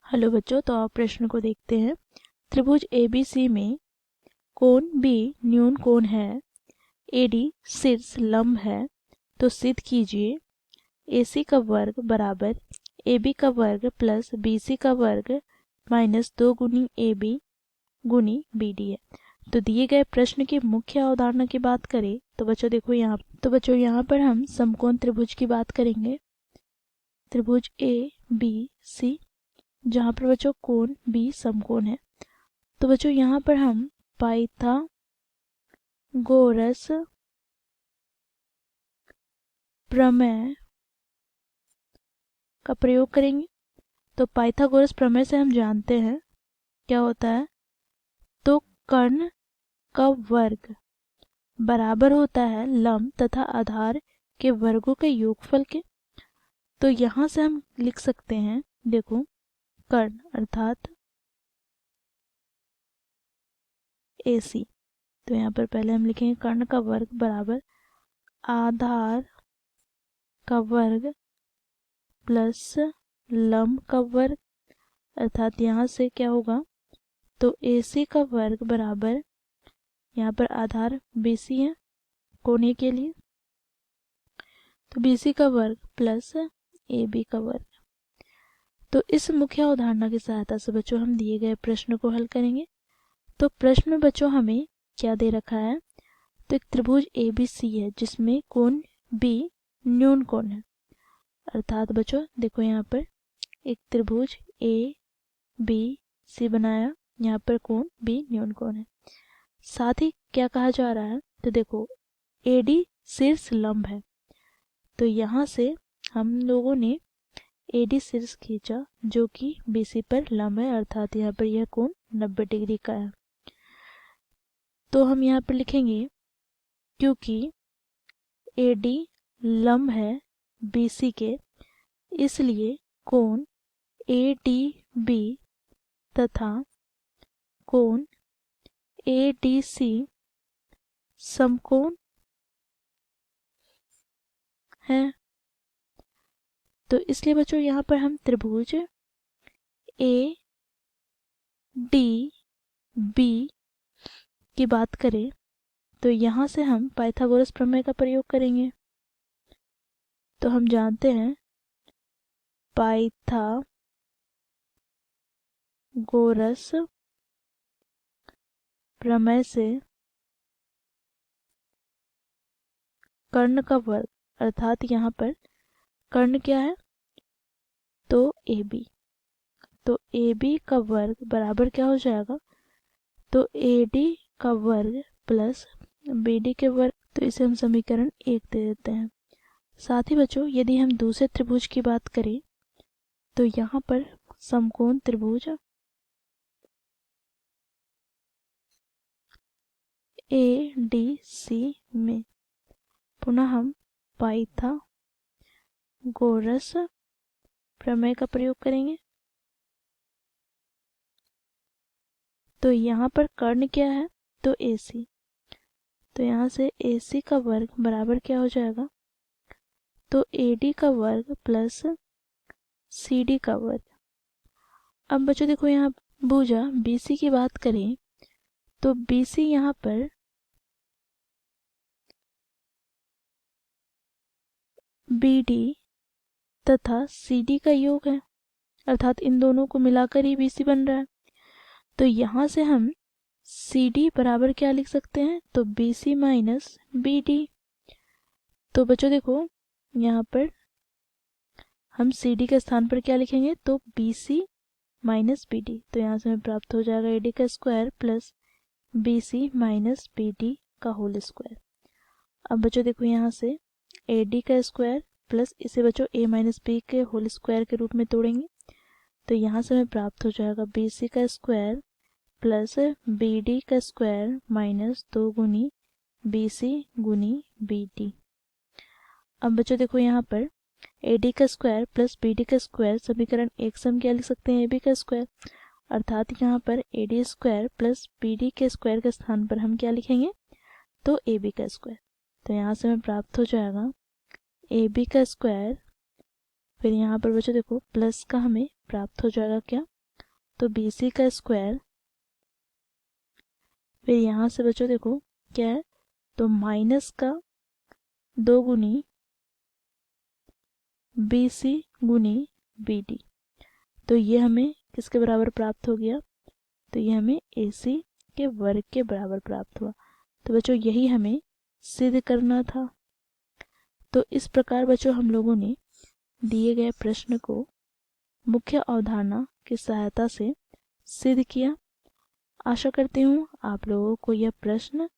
Hello बच्चों, तो आप प्रश्न को देखते हैं। त्रिभुज ABC में कोण B न्यून कोण है, AD शीर्ष लंब है, तो सिद्ध कीजिए AC का वर्ग बराबर AB का वर्ग प्लस BC का वर्ग माइनस 2 गुनी AB गुनी BD है। तो दिए गए प्रश्न की मुख्य अवधारणा की बात करें तो बच्चों देखो यहाँ पर हम समकोण त्रिभुज की बात करेंगे। त्रिभुज ABC जहाँ पर बच्चों कोण B समकोण है। तो बच्चों यहाँ पर हम पाइथागोरस प्रमेय का प्रयोग करेंगे। तो पाइथागोरस प्रमेय से हम जानते हैं क्या होता है, तो कर्ण का वर्ग बराबर होता है लंब तथा आधार के वर्गों के योगफल के। तो यहाँ से हम लिख सकते हैं, देखो कर्ण अर्थात AC। तो यहाँ पर पहले हम लिखेंगे कर्ण का वर्ग बराबर आधार का वर्ग प्लस लंब का वर्ग, अर्थात यहाँ से क्या होगा, तो AC का वर्ग बराबर, यहाँ पर आधार BC है कोने के लिए, तो BC का वर्ग प्लस AB का वर्ग। तो इस मुख्य अवधारणा की सहायता से बच्चों हम दिए गए प्रश्न को हल करेंगे। तो प्रश्न में बच्चों हमें क्या दे रखा है, तो एक त्रिभुज ABC है जिसमें कोण B न्यून कोण है। अर्थात बच्चों देखो यहाँ पर एक त्रिभुज ABC बनाया, यहाँ पर कोण B न्यून कोण है। साथ ही क्या कहा जा रहा है, तो देखो AD शीर्ष लंब है। तो यहाँ से हम लोगों ने AD शीर्ष खींचा जो कि BC पर लंब है, अर्थात यहाँ पर यह कोण 90 डिग्री का है। तो हम यहाँ पर लिखेंगे क्योंकि AD लंब है BC के, इसलिए कोण ADB तथा कोण ADC समकोण है। तो इसलिए बच्चों यहाँ पर हम त्रिभुज ADB की बात करें तो यहाँ से हम पाइथागोरस प्रमेय का प्रयोग करेंगे। तो हम जानते हैं पाइथागोरस प्रमेय से कर्ण का वर्ग, अर्थात यहाँ पर कर्ण क्या है, तो AB। तो AB का वर्ग बराबर क्या हो जाएगा, तो AD का वर्ग प्लस BD के वर्ग। तो इसे हम समीकरण 1 दे देते हैं। साथ ही बच्चों यदि हम दूसरे त्रिभुज की बात करें तो यहाँ पर समकोण त्रिभुज ADC में पुनः हम पाइथागोरस प्रमेय का प्रयोग करेंगे। तो यहाँ पर कर्ण क्या है, तो AC। तो यहाँ से AC का वर्ग बराबर क्या हो जाएगा, तो AD का वर्ग प्लस CD का वर्ग। अब बच्चों देखो यहाँ भुजा BC की बात करें तो BC यहाँ पर BD तथा CD का योग है, अर्थात इन दोनों को मिलाकर ही BC बन रहा है। तो यहाँ से हम CD बराबर क्या लिख सकते हैं, तो BC माइनस BD। तो बच्चों देखो यहाँ पर हम CD के स्थान पर क्या लिखेंगे, तो BC माइनस BD। तो यहाँ से हमें प्राप्त हो जाएगा AD का square plus BC minus BD का होल स्क्वायर। अब बच्चों देखो यहाँ से AD का स्क्वायर प्लस इसे बच्चों A माइनस B के होल स्क्वायर के रूप में तोड़ेंगे। तो यहाँ से हमें प्राप्त हो जाएगा BC का स्क्वायर प्लस BD का स्क्वायर माइनस 2 गुनी BC गुनी BD। अब बच्चों देखो यहाँ पर AD का स्क्वायर प्लस BD का स्क्वायर समीकरण 1 से हम क्या लिख सकते हैं, AB का स्क्वायर। अर्थात यहाँ पर AD स्क्वायर प्लस BD के स्क्वायर के स्थान पर हम क्या लिखेंगे, तो AB का स्क्वायर। तो यहाँ से हमें प्राप्त हो जाएगा AB का स्क्वायर, फिर यहाँ पर बच्चों देखो प्लस का हमें प्राप्त हो जाएगा क्या, तो BC का स्क्वायर, फिर यहाँ से बच्चों देखो क्या है, तो माइनस का 2 गुनी BC गुनी BD, तो ये हमें किसके बराबर प्राप्त हो गया, तो ये हमें AC के वर्ग के बराबर प्राप्त हुआ। तो बच्चों यही हमें सिद्ध करना था। तो इस प्रकार बच्चों हम लोगों ने दिए गए प्रश्न को मुख्य अवधारणा की सहायता से सिद्ध किया। आशा करती हूँ आप लोगों को यह प्रश्न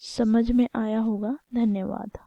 समझ में आया होगा। धन्यवाद।